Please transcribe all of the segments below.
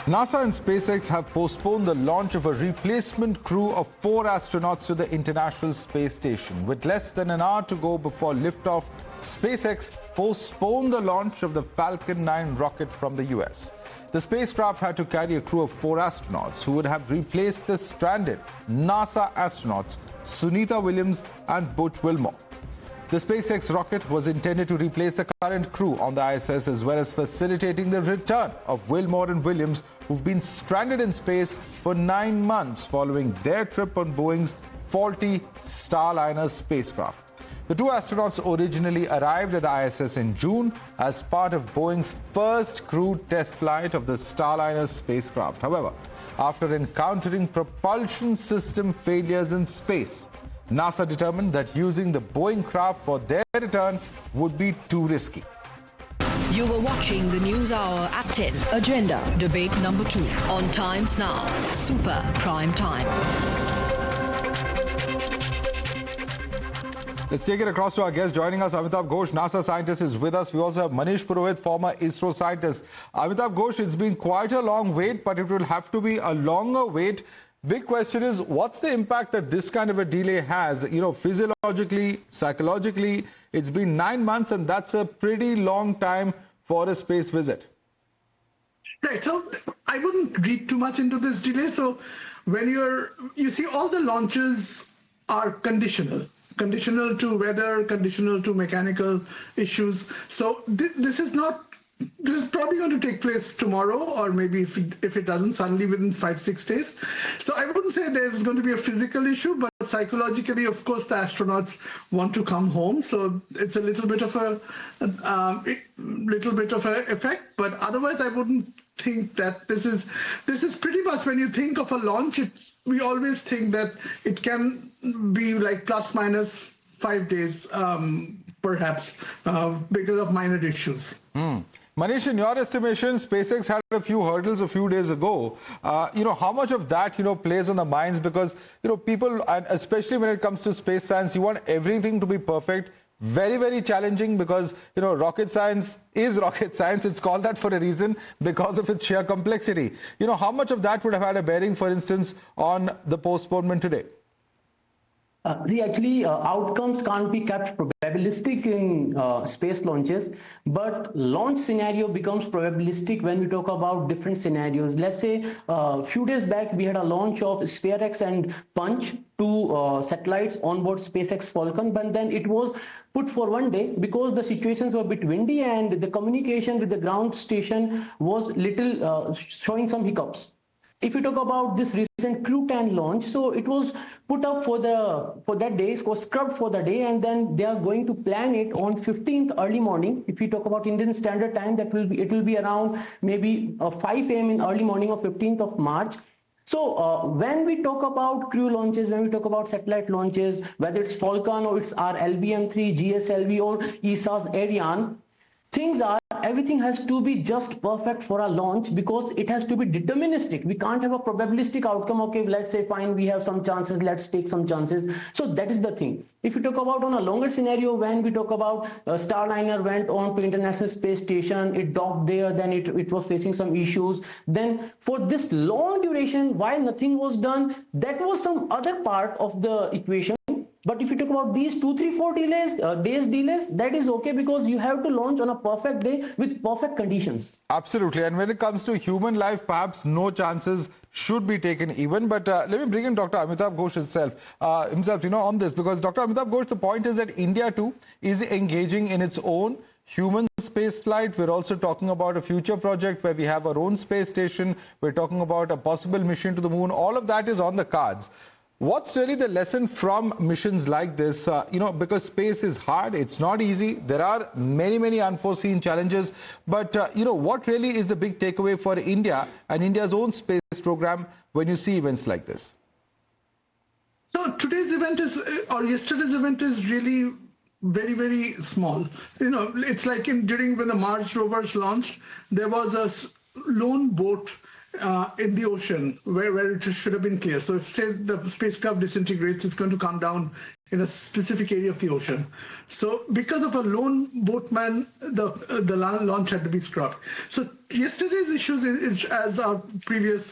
NASA and SpaceX have postponed the launch of a replacement crew of 4 astronauts to the International Space Station. With less than an hour to go before liftoff, SpaceX postponed the launch of the Falcon 9 rocket from the US. The spacecraft had to carry a crew of 4 astronauts who would have replaced the stranded NASA astronauts Sunita Williams and Butch Wilmore. The SpaceX rocket was intended to replace the current crew on the ISS as well as facilitating the return of Wilmore and Williams, who've been stranded in space for 9 months following their trip on Boeing's faulty Starliner spacecraft. The 2 astronauts originally arrived at the ISS in June as part of Boeing's first crewed test flight of the Starliner spacecraft. However, after encountering propulsion system failures in space, NASA determined that using the Boeing craft for their return would be too risky. You were watching the News Hour at 10. Agenda, debate number 2 on Times Now, Super Prime Time. Let's take it across to our guest. Joining us, Amitabh Ghosh, NASA scientist, is with us. We also have Manish Purohit, former ISRO scientist. Amitabh Ghosh, it's been quite a long wait, but it will have to be a longer wait. Big question is, what's the impact that this kind of a delay has? You know, physiologically, psychologically, it's been 9 months, and that's a pretty long time for a space visit. Right. So I wouldn't read too much into this delay. So when you see all the launches are conditional to weather, conditional to mechanical issues. So this is probably going to take place tomorrow, or maybe if it doesn't, suddenly within 5-6 days. So I wouldn't say there's going to be a physical issue, but psychologically, of course, the astronauts want to come home. So it's a little bit of a effect. But otherwise, I wouldn't think that this is pretty much, when you think of a launch, we always think that it can be like plus minus 5 days, perhaps, because of minor issues. Manish, in your estimation, SpaceX had a few hurdles a few days ago. How much of that, plays on the minds? Because, people, and especially when it comes to space science, you want everything to be perfect. Very, very challenging because, rocket science is rocket science. It's called that for a reason because of its sheer complexity. How much of that would have had a bearing, for instance, on the postponement today? Outcomes can't be kept probabilistic in space launches, but launch scenario becomes probabilistic when we talk about different scenarios. Let's say a few days back we had a launch of SpaceX and Punch, 2 satellites on board SpaceX Falcon, but then it was put for 1 day because the situations were a bit windy and the communication with the ground station was little showing some hiccups. If you talk about this recent Crew 10 launch, so it was put up for that day, it was scrubbed for the day, and then they are going to plan it on 15th early morning. If you talk about Indian Standard Time, it will be around maybe 5 a.m. in early morning of 15th of March. So when we talk about crew launches, when we talk about satellite launches, whether it's Falcon or it's our LBM-3, GSLV or ESA's Ariane, everything has to be just perfect for a launch because it has to be deterministic. We can't have a probabilistic outcome. Okay, let's say fine, we have some chances, let's take some chances. So that is the thing. If you talk about on a longer scenario, when we talk about Starliner went on to International Space Station, it docked there, then it was facing some issues. Then for this long duration, while nothing was done, that was some other part of the equation. But if you talk about these 2, 3, 4 days delays, that is okay because you have to launch on a perfect day with perfect conditions. Absolutely. And when it comes to human life, perhaps no chances should be taken even. But let me bring in Dr. Amitabh Ghosh himself, on this, because Dr. Amitabh Ghosh, the point is that India too is engaging in its own human space flight. We're also talking about a future project where we have our own space station. We're talking about a possible mission to the moon. All of that is on the cards. What's really the lesson from missions like this? Because space is hard, it's not easy. There are many, many unforeseen challenges. But, what really is the big takeaway for India and India's own space program when you see events like this? So today's event yesterday's event is really very, very small. It's like during when the Mars rovers launched, there was a lone boat in the ocean where it should have been clear. So if, say, the spacecraft disintegrates, it's going to come down in a specific area of the ocean. So because of a lone boatman, the launch had to be scrapped. So yesterday's issues is as our previous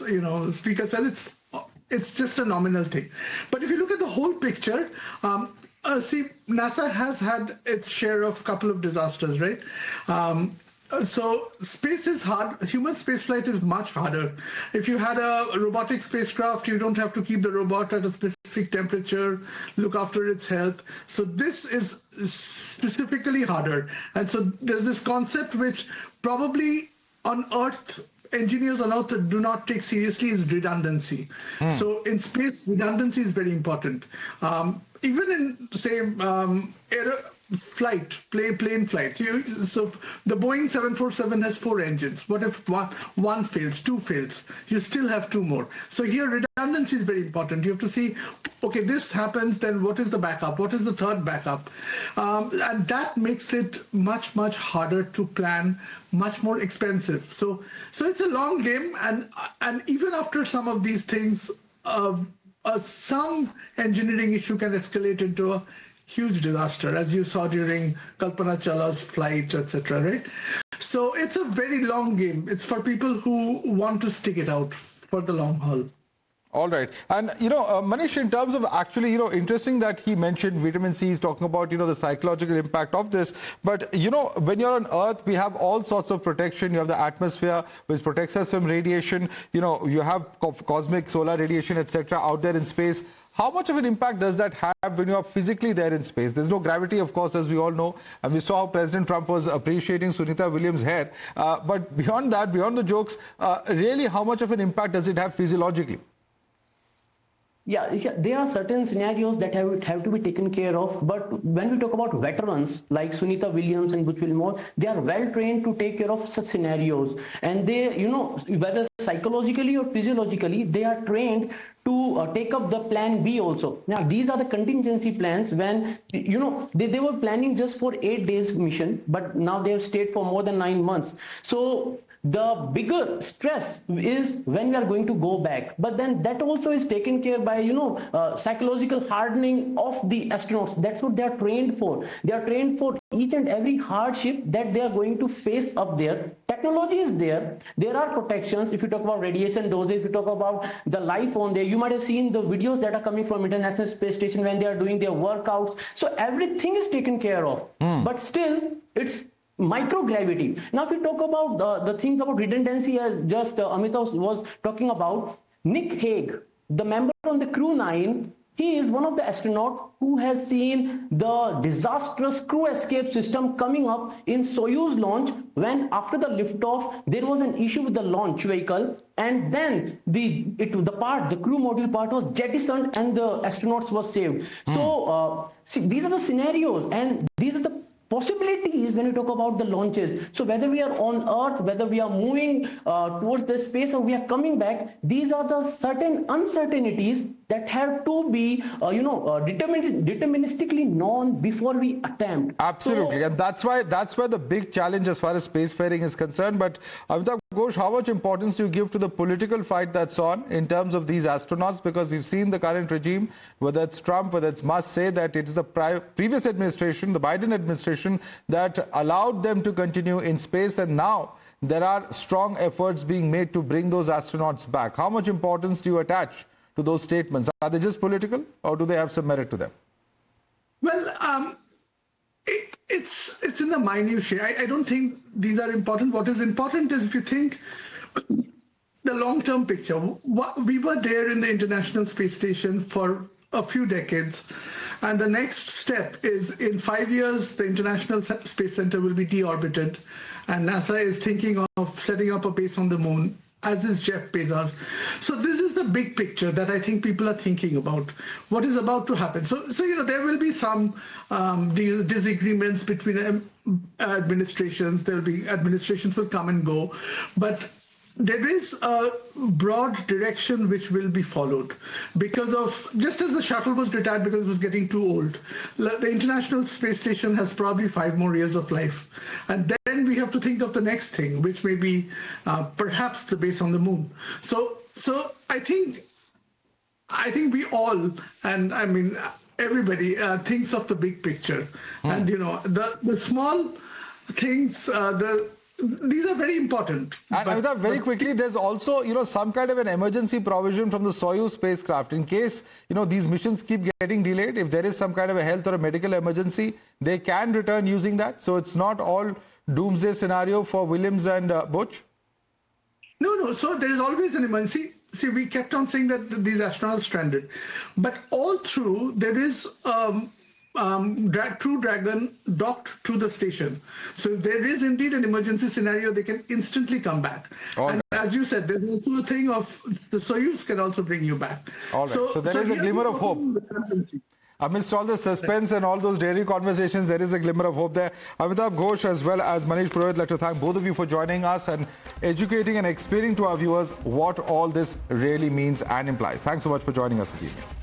speaker said, it's just a nominal thing. But if you look at the whole picture, see, NASA has had its share of a couple of disasters, right? So space is hard. Human spaceflight is much harder. If you had a robotic spacecraft, you don't have to keep the robot at a specific temperature, look after its health. So this is specifically harder. And so there's this concept which probably on Earth, engineers on Earth do not take seriously is redundancy. So in space, redundancy is very important. Even in, say, plane flights. So the Boeing 747 has 4 engines. What if one fails, 2 fails? You still have 2 more. So here redundancy is very important. You have to see, okay, this happens, then what is the backup? What is the third backup? And that makes it much harder to plan, much more expensive. So it's a long game, and even after some of these things, some engineering issue can escalate into a huge disaster, as you saw during Kalpana Chawla's flight, etc. Right? So it's a very long game. It's for people who want to stick it out for the long haul. All right. And, Manish, in terms of actually, interesting that he mentioned vitamin C, he's talking about, the psychological impact of this. But, when you're on Earth, we have all sorts of protection. You have the atmosphere, which protects us from radiation. You have cosmic solar radiation, etc. out there in space. How much of an impact does that have when you are physically there in space? There's no gravity, of course, as we all know. And we saw how President Trump was appreciating Sunita Williams' hair. But beyond that, beyond the jokes, really, how much of an impact does it have physiologically? Yeah, there are certain scenarios that have to be taken care of. But when we talk about veterans like Sunita Williams and Butch Wilmore, they are well trained to take care of such scenarios. And they, whether psychologically or physiologically, they are trained to take up the plan B also. Now, these are the contingency plans when, they were planning just for 8 days mission, but now they have stayed for more than 9 months. So the bigger stress is when we are going to go back. But then that also is taken care by, psychological hardening of the astronauts. That's what they are trained for. They are trained for each and every hardship that they are going to face up there. Technology is there. There are protections. If you talk about radiation doses, if you talk about the life on there, you might have seen the videos that are coming from International Space Station when they are doing their workouts. So everything is taken care of. But still, it's microgravity. Now, if we talk about the things about redundancy, as just Amitav was talking about, Nick Hague, the member on the Crew 9, he is one of the astronauts who has seen the disastrous crew escape system coming up in Soyuz launch when after the liftoff there was an issue with the launch vehicle, and then the crew module part was jettisoned and the astronauts were saved. So see, these are the scenarios and these are the possibilities when we talk about the launches. So whether we are on Earth, whether we are moving towards the space or we are coming back, these are the certain uncertainties that have to be, deterministically known before we attempt. Absolutely, so, and that's why the big challenge as far as spacefaring is concerned. But Amitav Ghosh, how much importance do you give to the political fight that's on in terms of these astronauts? Because we've seen the current regime, whether it's Trump, whether it's Musk, say that it is the previous administration, the Biden administration, that allowed them to continue in space, and now there are strong efforts being made to bring those astronauts back. How much importance do you attach to those statements? Are they just political, or do they have some merit to them? Well, it's in the minutiae. I don't think these are important. What is important is if you think the long-term picture. We were there in the International Space Station for a few decades, and the next step is in 5 years the International Space Center will be deorbited, and NASA is thinking of setting up a base on the moon, as is Jeff Bezos. So this is the big picture that I think people are thinking about, what is about to happen. So there will be some disagreements between administrations. There will be administrations will come and go, but there is a broad direction which will be followed because of, just as the shuttle was retired because it was getting too old, the International Space Station has probably 5 more years of life. And then we have to think of the next thing, which may be perhaps the base on the moon. So I think we all, and I mean, everybody thinks of the big picture. And, the small things, these are very important. And Amitabh, very quickly, there's also, some kind of an emergency provision from the Soyuz spacecraft in case, these missions keep getting delayed. If there is some kind of a health or a medical emergency, they can return using that. So it's not all doomsday scenario for Williams and Butch. No. So there is always an emergency. See, we kept on saying that these astronauts stranded, but all through there is Crew Dragon docked to the station. So if there is indeed an emergency scenario, they can instantly come back. And as you said, there's also a thing of the Soyuz can also bring you back. All right. So there is a glimmer of hope. Amidst all the suspense and all those daily conversations, there is a glimmer of hope there. Amitabh Ghosh as well as Manish Purohit, I'd like to thank both of you for joining us and educating and explaining to our viewers what all this really means and implies. Thanks so much for joining us this evening.